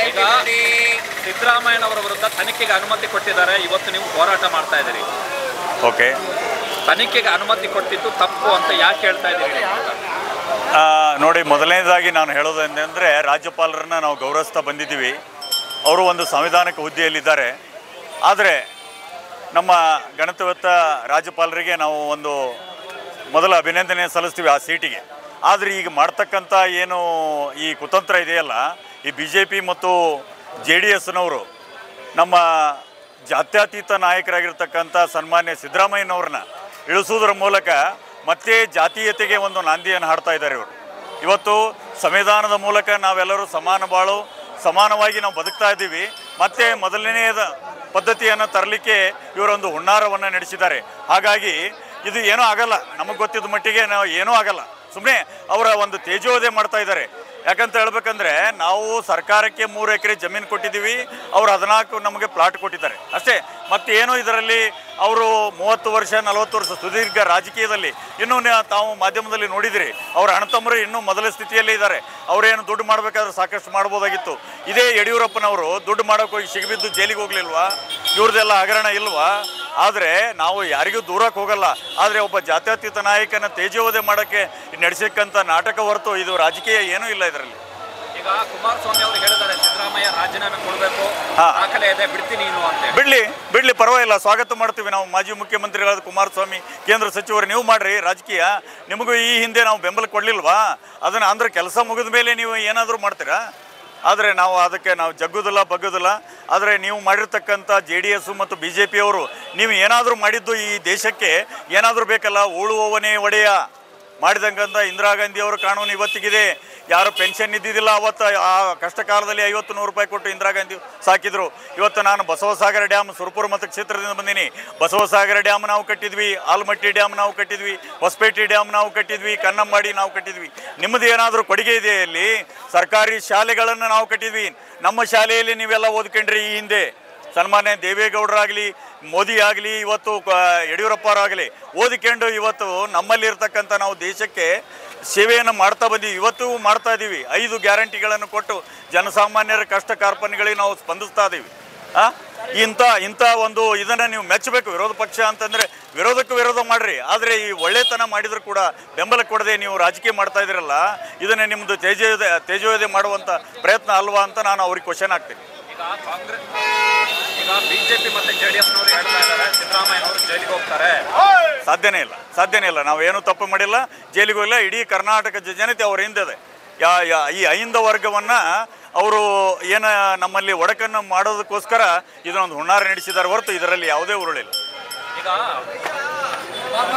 ಈಗ ಸಿದ್ದರಾಮಯ್ಯನವರ ವಿರುದ್ಧ ತನಿಖೆಗೆ ಅನುಮತಿ ಕೊಟ್ಟಿದ್ದಾರೆ, ಇವತ್ತು ನೀವು ಹೋರಾಟ ಮಾಡ್ತಾ ಇದ್ದೀರಿ. ಓಕೆ, ತನಿಖೆಗೆ ಅನುಮತಿ ಕೊಟ್ಟಿದ್ದು ತಪ್ಪು ಅಂತ ಯಾಕೆ ಹೇಳ್ತಾ ಇದ್ದೀರಿ? ನೋಡಿ, ಮೊದಲನೇದಾಗಿ ನಾನು ಹೇಳೋದೇನೆಂದರೆ ರಾಜ್ಯಪಾಲರನ್ನ ನಾವು ಗೌರವಿಸ್ತಾ ಬಂದಿದ್ದೀವಿ. ಅವರು ಒಂದು ಸಂವಿಧಾನಿಕ ಹುದ್ದೆಯಲ್ಲಿದ್ದಾರೆ. ಆದರೆ ನಮ್ಮ ಗಣತಂತ್ರ ರಾಜ್ಯಪಾಲರಿಗೆ ನಾವು ಒಂದು ಮೊದಲ ಅಭಿನಂದನೆ ಸಲ್ಲಿಸ್ತೀವಿ ಆ ಸೀಟಿಗೆ. ಆದರೆ ಈಗ ಮಾಡ್ತಕ್ಕಂಥ ಏನು ಈ ಕುತಂತ್ರ ಇದೆಯಲ್ಲ, ಈ BJP ಮತ್ತು JDSನವರು ನಮ್ಮ ಜಾತ್ಯತೀತ ನಾಯಕರಾಗಿರ್ತಕ್ಕಂಥ ಸನ್ಮಾನ್ಯ ಸಿದ್ದರಾಮಯ್ಯನವ್ರನ್ನ ಇಳಿಸೋದ್ರ ಮೂಲಕ ಮತ್ತೆ ಜಾತೀಯತೆಗೆ ಒಂದು ನಾಂದಿಯನ್ನು ಹಾಡ್ತಾ ಇದ್ದಾರೆ ಇವರು. ಇವತ್ತು ಸಂವಿಧಾನದ ಮೂಲಕ ನಾವೆಲ್ಲರೂ ಸಮಾನವಾಗಿ ನಾವು ಬದುಕ್ತಾ ಇದ್ದೀವಿ. ಮತ್ತೆ ಮೊದಲನೆಯದ ಪದ್ಧತಿಯನ್ನು ತರಲಿಕ್ಕೆ ಇವರೊಂದು ಹುನ್ನಾರವನ್ನು ನಡೆಸಿದ್ದಾರೆ. ಹಾಗಾಗಿ ಇದು ಏನೂ ಆಗಲ್ಲ, ನಮಗೆ ಗೊತ್ತಿದ್ದ ಮಟ್ಟಿಗೆ ಏನೂ ಆಗಲ್ಲ. ಸುಮ್ಮನೆ ಅವರ ಒಂದು ತೇಜೋವಧೆ ಮಾಡ್ತಾ ಇದ್ದಾರೆ. ಯಾಕಂತ ಹೇಳ್ಬೇಕಂದ್ರೆ ನಾವು ಸರ್ಕಾರಕ್ಕೆ 3 ಎಕರೆ ಜಮೀನು ಕೊಟ್ಟಿದ್ದೀವಿ, ಅವರು 14 ನಮಗೆ ಪ್ಲಾಟ್ ಕೊಟ್ಟಿದ್ದಾರೆ ಅಷ್ಟೇ. ಮತ್ತೇನು ಇದರಲ್ಲಿ ಅವರು 30 ವರ್ಷ 40 ವರ್ಷ ಸುದೀರ್ಘ ರಾಜಕೀಯದಲ್ಲಿ ಇನ್ನೂ ತಾವು ಮಾಧ್ಯಮದಲ್ಲಿ ನೋಡಿದಿರಿ, ಅವರ ಅಣ್ಣತಮ್ಮರು ಇನ್ನೂ ಮೊದಲ ಸ್ಥಿತಿಯಲ್ಲೇ ಇದ್ದಾರೆ. ಅವರೇನು ದುಡ್ಡು ಮಾಡಬೇಕಾದ್ರೆ ಸಾಕಷ್ಟು ಮಾಡ್ಬೋದಾಗಿತ್ತು. ಇದೇ ಯಡಿಯೂರಪ್ಪನವರು ದುಡ್ಡು ಮಾಡೋಕೆ ಹೋಗಿ ಸಿಗಿಬಿದ್ದು ಜೈಲಿಗೆ ಹೋಗ್ಲಿಲ್ವಾ? ಇವ್ರದ್ದೆಲ್ಲ ಹಗರಣ ಇಲ್ವಾ? ಆದರೆ ನಾವು ಯಾರಿಗೂ ದೂರಕ್ಕೆ ಹೋಗಲ್ಲ. ಆದರೆ ಒಬ್ಬ ಜಾತ್ಯತೀತ ನಾಯಕನ ತೇಜೋವಧೆ ಮಾಡೋಕ್ಕೆ ನಡೆಸಕ್ಕಂಥ ನಾಟಕ ಹೊರತು ಇದು ರಾಜಕೀಯ ಏನೂ ಇಲ್ಲ ಇದರಲ್ಲಿ. ಈಗ ಕುಮಾರಸ್ವಾಮಿ ಅವರು ಹೇಳಿದ್ದಾರೆ ಸಿದ್ದರಾಮಯ್ಯ ರಾಜೀನಾಮೆ ಕೊಡಬೇಕು, ದಾಖಲೆ ಇದೆ, ಬಿಡ್ತೀನಿ ನೀನು ಅಂತ. ಬಿಡ್ಲಿ, ಪರವಾಗಿಲ್ಲ, ಸ್ವಾಗತ ಮಾಡ್ತೀವಿ ನಾವು. ಮಾಜಿ ಮುಖ್ಯಮಂತ್ರಿಗಳಾದ ಕುಮಾರಸ್ವಾಮಿ, ಕೇಂದ್ರ ಸಚಿವರು, ನೀವು ಮಾಡ್ರಿ ರಾಜಕೀಯ. ನಿಮಗೂ ಈ ಹಿಂದೆ ನಾವು ಬೆಂಬಲ ಕೊಡಲಿಲ್ವಾ? ಅದನ್ನು ಅಂದ್ರೆ ಕೆಲಸ ಮುಗಿದ ಮೇಲೆ ನೀವು ಏನಾದರೂ ಮಾಡ್ತೀರಾ? ಆದರೆ ನಾವು ಅದಕ್ಕೆ ಜಗ್ಗುದಿಲ್ಲ, ಬಗ್ಗುದಿಲ್ಲ. ಆದರೆ ನೀವು ಮಾಡಿರ್ತಕ್ಕಂಥ JDS ಮತ್ತು BJP ಅವರು ನೀವು ಏನಾದರೂ ಮಾಡಿದ್ದು ಈ ದೇಶಕ್ಕೆ ಏನಾದರೂ ಬೇಕಲ್ಲ. ಉಳುವವನೇ ಒಡೆಯ ಮಾಡಿದಂಗಂತ ಇಂದಿರಾ ಗಾಂಧಿ ಅವರ ಕಾನೂನು ಇವತ್ತಿಗಿದೆ. ಯಾರು ಪೆನ್ಷನ್ ಇದ್ದಿದ್ದಿಲ್ಲ ಅವತ್ತು ಆ ಕಷ್ಟ ಕಾಲದಲ್ಲಿ 50-100 ರೂಪಾಯಿ ಕೊಟ್ಟು ಇಂದಿರಾ ಗಾಂಧಿ ಸಾಕಿದ್ರು. ಇವತ್ತು ನಾನು ಬಸವಸಾಗರ ಡ್ಯಾಮ್ ಸುರಪುರ ಮತಕ್ಷೇತ್ರದಿಂದ ಬಂದೀನಿ. ಬಸವಸಾಗರ ಡ್ಯಾಮ್ ನಾವು ಕಟ್ಟಿದ್ವಿ, ಆಲಮಟ್ಟಿ ಡ್ಯಾಮ್ ನಾವು ಕಟ್ಟಿದ್ವಿ, ಹೊಸಪೇಟೆ ಡ್ಯಾಮ್ ನಾವು ಕಟ್ಟಿದ್ವಿ, ಕನ್ನಂಬಾಡಿ ನಾವು ಕಟ್ಟಿದ್ವಿ. ನಿಮ್ಮದು ಏನಾದರೂ ಕೊಡುಗೆ ಇದೆ ಇಲ್ಲಿ? ಸರ್ಕಾರಿ ಶಾಲೆಗಳನ್ನು ನಾವು ಕಟ್ಟಿದ್ವಿ. ನಮ್ಮ ಶಾಲೆಯಲ್ಲಿ ನೀವೆಲ್ಲ ಓದ್ಕೊಂಡ್ರಿ ಈ ಹಿಂದೆ. ಸನ್ಮಾನ್ಯ ದೇವೇಗೌಡರಾಗಲಿ, ಮೋದಿ ಆಗಲಿ, ಇವತ್ತು ಯಡಿಯೂರಪ್ಪರಾಗಲಿ ಓದಿಕೊಂಡು ಇವತ್ತು ನಮ್ಮಲ್ಲಿರ್ತಕ್ಕಂಥ ನಾವು ದೇಶಕ್ಕೆ ಸೇವೆಯನ್ನು ಮಾಡ್ತಾ ಬಂದೀವಿ, ಇವತ್ತು ಮಾಡ್ತಾ ಇದ್ದೀವಿ. 5 ಗ್ಯಾರಂಟಿಗಳನ್ನು ಕೊಟ್ಟು ಜನಸಾಮಾನ್ಯರ ಕಷ್ಟ ಕಾರ್ಪಣ್ಯಗಳಿಗೆ ನಾವು ಸ್ಪಂದಿಸ್ತಾ ಇದ್ದೀವಿ. ಇಂಥ ಒಂದು ಇದನ್ನು ನೀವು ಮೆಚ್ಚಬೇಕು. ವಿರೋಧ ಪಕ್ಷ ಅಂತಂದರೆ ವಿರೋಧಕ್ಕೆ ವಿರೋಧ ಮಾಡಿರಿ, ಆದರೆ ಈ ಒಳ್ಳೆತನ ಮಾಡಿದರೂ ಕೂಡ ಬೆಂಬಲ ಕೊಡದೆ ನೀವು ರಾಜಕೀಯ ಮಾಡ್ತಾ ಇದ್ದೀರಲ್ಲ, ಇದನ್ನೇ ನಿಮ್ಮದು ತೇಜೋವಧೆ ಮಾಡುವಂಥ ಪ್ರಯತ್ನ ಅಲ್ವಾ ಅಂತ ನಾನು ಅವ್ರಿಗೆ ಕ್ವಶನ್ ಹಾಕ್ತೀನಿ. ಈಗ BJP ಮತ್ತು JDSನವರು ಹೇಳ್ತಾ ಇದ್ದಾರೆ ಸಿದ್ದರಾಮಯ್ಯನವರು ಜೈಲಿಗೆ ಹೋಗ್ತಾರೆ. ಸಾಧ್ಯನೇ ಇಲ್ಲ. ನಾವೇನು ತಪ್ಪು ಮಾಡಿಲ್ಲ, ಜೈಲಿಗೆ ಹೋಗಿಲ್ಲ. ಇಡೀ ಕರ್ನಾಟಕ ಜನತೆ ಅವ್ರ ಹಿಂದೆ ಈ ಅಹಿಂದ ವರ್ಗವನ್ನು ಅವರು ಏನು ನಮ್ಮಲ್ಲಿ ಒಡಕನ್ನು ಮಾಡೋದಕ್ಕೋಸ್ಕರ ಇದನ್ನೊಂದು ಹುನ್ನಾರ ನಡೆಸಿದ್ದಾರೆ ಹೊರತು ಇದರಲ್ಲಿ ಯಾವುದೇ ಉರುಳಿಲ್ಲ. ಈಗ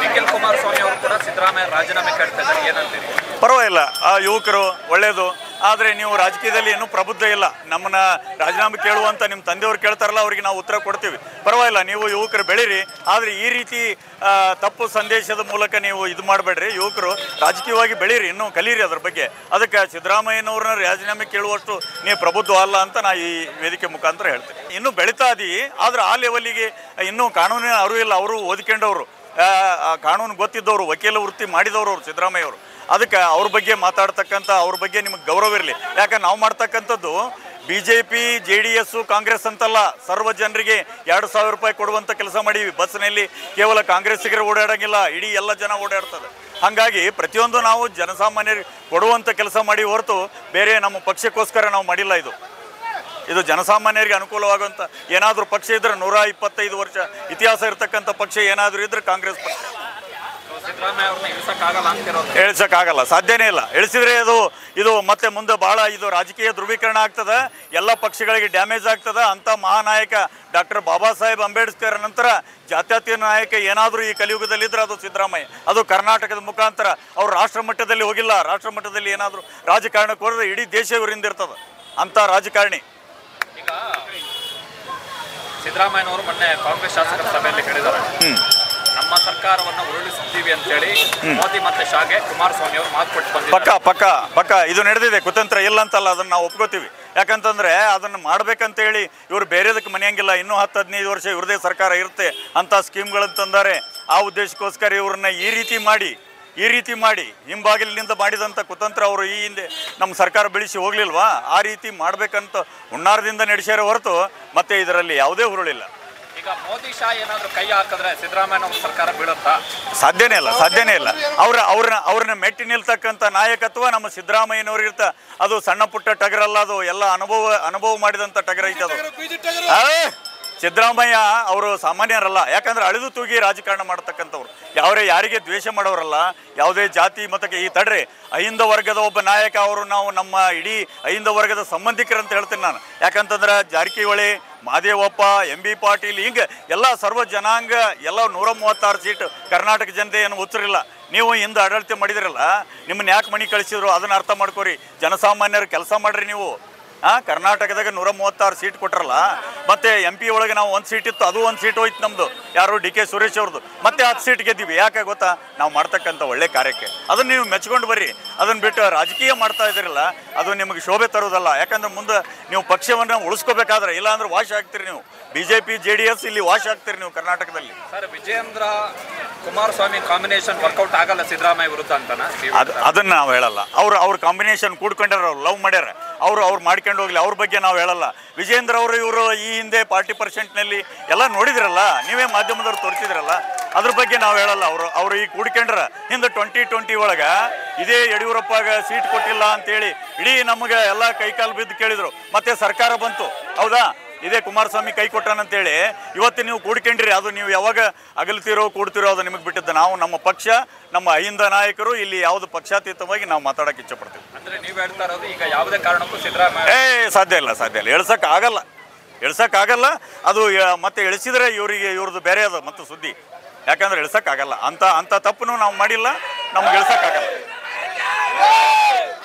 ನಿಖಿಲ್ ಕುಮಾರಸ್ವಾಮಿ ಅವರು ಕೂಡ ಸಿದ್ದರಾಮಯ್ಯ ರಾಜೀನಾಮೆ ಕೇಳ್ತಾ ಇದ್ದಾರೆ, ಏನಂತೀರಿ? ಪರವಾಗಿಲ್ಲ, ಆ ಯುವಕರು ಒಳ್ಳೆಯದು. ಆದರೆ ನೀವು ರಾಜಕೀಯದಲ್ಲಿ ಇನ್ನೂ ಪ್ರಬುದ್ಧ ಇಲ್ಲ. ನಮ್ಮನ್ನ ರಾಜೀನಾಮೆ ಕೇಳುವಂಥ ನಿಮ್ಮ ತಂದೆಯವರು ಕೇಳ್ತಾರಲ್ಲ, ಅವರಿಗೆ ನಾವು ಉತ್ತರ ಕೊಡ್ತೀವಿ. ಪರವಾಗಿಲ್ಲ, ನೀವು ಯುವಕರು ಬೆಳೀರಿ. ಆದರೆ ಈ ರೀತಿ ತಪ್ಪು ಸಂದೇಶದ ಮೂಲಕ ನೀವು ಇದು ಮಾಡಬೇಡ್ರಿ. ಯುವಕರು ರಾಜಕೀಯವಾಗಿ ಬೆಳೀರಿ, ಇನ್ನೂ ಕಲೀರಿ ಅದ್ರ ಬಗ್ಗೆ. ಅದಕ್ಕೆ ಸಿದ್ದರಾಮಯ್ಯನವ್ರನ್ನ ರಾಜೀನಾಮೆ ಕೇಳುವಷ್ಟು ನೀವು ಪ್ರಬುದ್ಧ ಅಲ್ಲ ಅಂತ ನಾ ಈ ವೇದಿಕೆ ಮುಖಾಂತರ ಹೇಳ್ತೀನಿ. ಇನ್ನೂ ಬೆಳೀತಾ ಇದೀವಿ, ಆದರೆ ಆ ಲೆವೆಲ್ಲಿಗೆ ಇನ್ನೂ ಕಾನೂನಿನ ಅರಿವು ಇಲ್ಲ. ಅವರು ಓದಿಕೊಂಡವರು, ಕಾನೂನು ಗೊತ್ತಿದ್ದವರು, ವಕೀಲ ವೃತ್ತಿ ಮಾಡಿದವರು ಅವರು ಸಿದ್ದರಾಮಯ್ಯವರು. ಅದಕ್ಕೆ ಅವ್ರ ಬಗ್ಗೆ ಮಾತಾಡ್ತಕ್ಕಂಥ ಅವ್ರ ಬಗ್ಗೆ ನಿಮಗೆ ಗೌರವ ಇರಲಿ. ಯಾಕಂದ್ರೆ ನಾವು ಮಾಡ್ತಕ್ಕಂಥದ್ದು BJP JDS ಕಾಂಗ್ರೆಸ್ ಅಂತಲ್ಲ, ಸರ್ವ ಜನರಿಗೆ 2,000 ರೂಪಾಯಿ ಕೊಡುವಂಥ ಕೆಲಸ ಮಾಡೀವಿ. ಬಸ್ನಲ್ಲಿ ಕೇವಲ ಕಾಂಗ್ರೆಸ್ಸಿಗರು ಓಡಾಡೋಂಗಿಲ್ಲ, ಇಡೀ ಎಲ್ಲ ಜನ ಓಡಾಡ್ತದೆ. ಹಾಗಾಗಿ ಪ್ರತಿಯೊಂದು ನಾವು ಜನಸಾಮಾನ್ಯರಿಗೆ ಕೊಡುವಂಥ ಕೆಲಸ ಮಾಡಿ ಹೊರತು ಬೇರೆ ನಮ್ಮ ಪಕ್ಷಕ್ಕೋಸ್ಕರ ನಾವು ಮಾಡಿಲ್ಲ. ಇದು ಜನಸಾಮಾನ್ಯರಿಗೆ ಅನುಕೂಲವಾಗುವಂಥ ಏನಾದರೂ ಪಕ್ಷ ಇದ್ದರೆ 125 ವರ್ಷ ಇತಿಹಾಸ ಇರತಕ್ಕಂಥ ಪಕ್ಷ ಏನಾದರೂ ಇದ್ರೆ ಕಾಂಗ್ರೆಸ್ ಪಕ್ಷ. ಇಳಿಸೋಕ್ಕಾಗಲ್ಲ, ಸಾಧ್ಯನೇ ಇಲ್ಲ. ಇಳಿಸಿದ್ರೆ ಇದು ಮತ್ತೆ ಮುಂದೆ ಭಾಳ ಇದು ರಾಜಕೀಯ ಧ್ರುವೀಕರಣ ಆಗ್ತದೆ, ಎಲ್ಲ ಪಕ್ಷಗಳಿಗೆ ಡ್ಯಾಮೇಜ್ ಆಗ್ತದೆ. ಅಂಥ ಮಹಾನಾಯಕ ಡಾಕ್ಟರ್ ಬಾಬಾ ಸಾಹೇಬ್ ಅಂಬೇಡ್ಕರ್ ನಂತರ ಜಾತ್ಯತೀತ ನಾಯಕ ಏನಾದರೂ ಈ ಕಲಿಯುಗದಲ್ಲಿದ್ದರೆ ಅದು ಸಿದ್ದರಾಮಯ್ಯ. ಅದು ಕರ್ನಾಟಕದ ಮುಖಾಂತರ ಅವ್ರು ರಾಷ್ಟ್ರ ಮಟ್ಟದಲ್ಲಿ ಹೋಗಿಲ್ಲ. ರಾಷ್ಟ್ರ ಮಟ್ಟದಲ್ಲಿ ಏನಾದರೂ ರಾಜಕಾರಣಕ್ಕೆ ಹೋದ್ರೆ ಇಡೀ ದೇಶ ಇವರಿಂದ ಇರ್ತದೆ ಅಂಥ ರಾಜಕಾರಣಿ. ಈಗ ಸಿದ್ದರಾಮಯ್ಯನವರು ಮೊನ್ನೆ ಕಾಂಗ್ರೆಸ್ ಶಾಸಕರ ಸಭೆಯಲ್ಲಿ ಹೇಳಿದ್ದಾರೆ, ನಮ್ಮ ಸರ್ಕಾರವನ್ನು ಉರುಳಿಸುತ್ತೀವಿ ಅಂತೇಳಿ ಮೋದಿ ಮತ್ತೆ ಶಾಗೆ ಕುಮಾರಸ್ವಾಮಿ ಅವರು ಮಾತು ಕೊಟ್ಟು ಬಂದಿದ್ದಾರೆ. ಪಕ್ಕ ಇದು ನಡೆದಿದೆ, ಕುತಂತ್ರ ಇಲ್ಲ ಅಂತಲ್ಲ, ಅದನ್ನು ನಾವು ಒಪ್ಕೋತೀವಿ. ಯಾಕಂತಂದರೆ ಅದನ್ನು ಮಾಡ್ಬೇಕಂತೇಳಿ ಇವರು ಬೇರೆದಕ್ಕೆ ಮನೆಯಂಗಿಲ್ಲ. ಇನ್ನೂ 10-15 ವರ್ಷ ಇವ್ರದೇ ಸರ್ಕಾರ ಇರುತ್ತೆ ಅಂತ ಸ್ಕೀಮ್ಗಳನ್ನು ತಂದಾರೆ. ಆ ಉದ್ದೇಶಕ್ಕೋಸ್ಕರ ಇವ್ರನ್ನ ಈ ರೀತಿ ಮಾಡಿ ಈ ರೀತಿ ಮಾಡಿ ಹಿಂಬಾಗಿಲಿನಿಂದ ಮಾಡಿದಂಥ ಕುತಂತ್ರ ಅವರು ಈ ಹಿಂದೆ ನಮ್ಮ ಸರ್ಕಾರ ಬೆಳೆಸಿ ಹೋಗ್ಲಿಲ್ವಾ? ಆ ರೀತಿ ಮಾಡಬೇಕಂತ ಹುನ್ನಾರದಿಂದ ನಡೆಸ್ಯಾರ ಹೊರತು ಮತ್ತೆ ಇದರಲ್ಲಿ ಯಾವುದೇ ಹುರುಳಿಲ್ಲ. ಈಗ ಮೋದಿ ಶಾ ಏನಾದರೂ ಕೈ ಹಾಕಿದ್ರೆ ಸಿದ್ದರಾಮಯ್ಯ ಅವ್ರ ಸರ್ಕಾರ ಬೀಳುತ್ತಾ? ಸಾಧ್ಯನೇ ಇಲ್ಲ. ಅವ್ರನ್ನ ಮೆಟ್ಟಿ ನಿಲ್ತಕ್ಕಂಥ ನಾಯಕತ್ವ ನಮ್ಮ ಸಿದ್ದರಾಮಯ್ಯನವ್ರಿಗಿರ್ತ. ಅದು ಸಣ್ಣ ಪುಟ್ಟ ಟಗರಲ್ಲ, ಅದು ಎಲ್ಲ ಅನುಭವ ಮಾಡಿದಂಥ ಟಗರ ಐತೆ ಅದು. ಸಿದ್ದರಾಮಯ್ಯ ಅವರು ಸಾಮಾನ್ಯರಲ್ಲ. ಯಾಕಂದ್ರೆ ಅಳಿದು ತೂಗಿ ರಾಜಕಾರಣ ಮಾಡತಕ್ಕಂಥವ್ರು, ಯಾರಿಗೆ ದ್ವೇಷ ಮಾಡೋರಲ್ಲ, ಯಾವುದೇ ಜಾತಿ ಮತಕ್ಕೆ. ಈ ತಡ್ರಿ ಅಹಿಂದ ವರ್ಗದ ಒಬ್ಬ ನಾಯಕ ಅವರು. ನಾವು ನಮ್ಮ ಇಡೀ ಅಹಿಂದ ವರ್ಗದ ಸಂಬಂಧಿಕರಂತ ಹೇಳ್ತೀನಿ ನಾನು. ಯಾಕಂತಂದ್ರೆ ಜಾರಕಿಹೊಳಿ, ಮಾದೇವಪ್ಪ, MB ಪಾಟೀಲ್, ಹಿಂಗೆ ಎಲ್ಲ ಸರ್ವ ಜನಾಂಗ ಎಲ್ಲ 136 ಸೀಟ್ ಕರ್ನಾಟಕ ಜನತೆ ಏನು ಉತ್ತರಿಲ್ಲ. ನೀವು ಹಿಂದೆ ಆಡಳಿತ ಮಾಡಿದಿರಲ್ಲ, ನಿಮ್ಮನ್ನ ಯಾಕೆ ಮನೆ ಕಳಿಸಿದ್ರು ಅದನ್ನ ಅರ್ಥ ಮಾಡ್ಕೋರಿ. ಜನಸಾಮಾನ್ಯರು ಕೆಲಸ ಮಾಡ್ರಿ ನೀವು. ಕರ್ನಾಟಕದಾಗ 136 ಸೀಟ್ ಕೊಟ್ರಲ್ಲ, ಮತ್ತೆ MP ಒಳಗೆ ನಾವು 1 ಸೀಟ್ ಇತ್ತು, ಅದು 1 ಸೀಟ್ ಹೋಯ್ತು ನಮ್ಮದು. ಯಾರು DK ಸುರೇಶ್ ಅವ್ರದ್ದು. ಮತ್ತೆ 10 ಸೀಟ್ ಗೆದ್ದೀವಿ. ಯಾಕೆ ಗೊತ್ತಾ? ನಾವು ಮಾಡ್ತಕ್ಕಂಥ ಒಳ್ಳೆ ಕಾರ್ಯಕ್ಕೆ. ಅದನ್ನು ನೀವು ಮೆಚ್ಕೊಂಡು ಬರ್ರಿ. ಅದನ್ನು ಬಿಟ್ಟು ರಾಜಕೀಯ ಮಾಡ್ತಾ ಇದ್ದೀರಲ್ಲ, ಅದು ನಿಮಗೆ ಶೋಭೆ ತರೋದಲ್ಲ. ಯಾಕಂದ್ರೆ ಮುಂದೆ ನೀವು ಪಕ್ಷವನ್ನು ಉಳಿಸ್ಕೋಬೇಕಾದ್ರೆ, ಇಲ್ಲಾಂದ್ರೆ ವಾಶ್ ಆಗ್ತೀರಿ ನೀವು. BJP JDS ಇಲ್ಲಿ ವಾಶ್ ಆಗ್ತೀರಿ ನೀವು ಕರ್ನಾಟಕದಲ್ಲಿ. Sir, Vijayendra Kumaraswamy combination work out ಆಗಲ್ಲ ಸಿದ್ದರಾಮಯ್ಯ ವಿರುದ್ಧ ಅಂತನ? ಅದನ್ನ ನಾವು ಹೇಳಲ್ಲ. ಅವ್ರ ಕಾಂಬಿನೇಷನ್ ಕೂಡ್ಕೊಂಡ್ಯಾರ, ಅವ್ರು ಲವ್ ಮಾಡ್ಯಾರ, ಅವ್ರು ಮಾಡ್ಕೊಂಡು ಹೋಗ್ಲಿ. ಅವ್ರ ಬಗ್ಗೆ ನಾವು ಹೇಳಲ್ಲ. ವಿಜಯೇಂದ್ರ ಅವರು ಇವರು ಈ ಹಿಂದೆ 40% ಎಲ್ಲ ನೋಡಿದ್ರಲ್ಲ, ನೀವೇ ಮಾಧ್ಯಮದವ್ರು ತೋರಿಸಿದ್ರಲ್ಲ, ಅದ್ರ ಬಗ್ಗೆ ನಾವು ಹೇಳಲ್ಲ. ಅವರು ಈಗ ಕೂಡ್ಕೊಂಡ್ರ ಹಿಂದೆ 2020 ಒಳಗೆ ಇದೇ ಯಡಿಯೂರಪ್ಪಗ ಸೀಟ್ ಕೊಟ್ಟಿಲ್ಲ ಅಂತೇಳಿ ಇಡೀ ನಮಗೆ ಎಲ್ಲ ಕೈಕಾಲು ಬಿದ್ದು ಕೇಳಿದ್ರು. ಮತ್ತೆ ಸರ್ಕಾರ ಬಂತು, ಹೌದಾ? ಇದೇ ಕುಮಾರಸ್ವಾಮಿ ಕೈ ಕೊಟ್ಟಾನಂತೇಳಿ ಇವತ್ತು ನೀವು ಕೂಡ್ಕೊಂಡ್ರಿ. ಅದು ನೀವು ಯಾವಾಗ ಅಗಲ್ತಿರೋ ಕೂಡ್ತಿರೋ ಅದು ನಿಮಗೆ ಬಿಟ್ಟಿದ್ದ. ನಾವು ನಮ್ಮ ಪಕ್ಷ, ನಮ್ಮ ಅಹಿಂದ ನಾಯಕರು ಇಲ್ಲಿ ಯಾವುದು ಪಕ್ಷಾತೀತವಾಗಿ ನಾವು ಮಾತಾಡಕ್ಕೆ ಇಚ್ಛಪಡ್ತೀವಿ. ಅಂದ್ರೆ ನೀವು ಹೇಳ್ತಾ ಇರೋದು ಈಗ ಯಾವುದೇ ಕಾರಣಕ್ಕೂ ಸಿದ್ದರಾಮಯ್ಯ ಸಾಧ್ಯ ಇಲ್ಲ. ಇಳ್ಸಕ್ಕಾಗಲ್ಲ. ಅದು ಮತ್ತೆ ಇಳಿಸಿದ್ರೆ ಇವ್ರದ್ದು ಬೇರೆ ಅದು ಮತ್ತು ಸುದ್ದಿ. ಯಾಕಂದ್ರೆ ಇಳ್ಸಕ್ಕಾಗಲ್ಲ. ಅಂತ ತಪ್ಪನ್ನು ನಾವು ಮಾಡಿಲ್ಲ, ನಮ್ಗೆ ಇಳ್ಸಕ್ಕಾಗಲ್ಲ.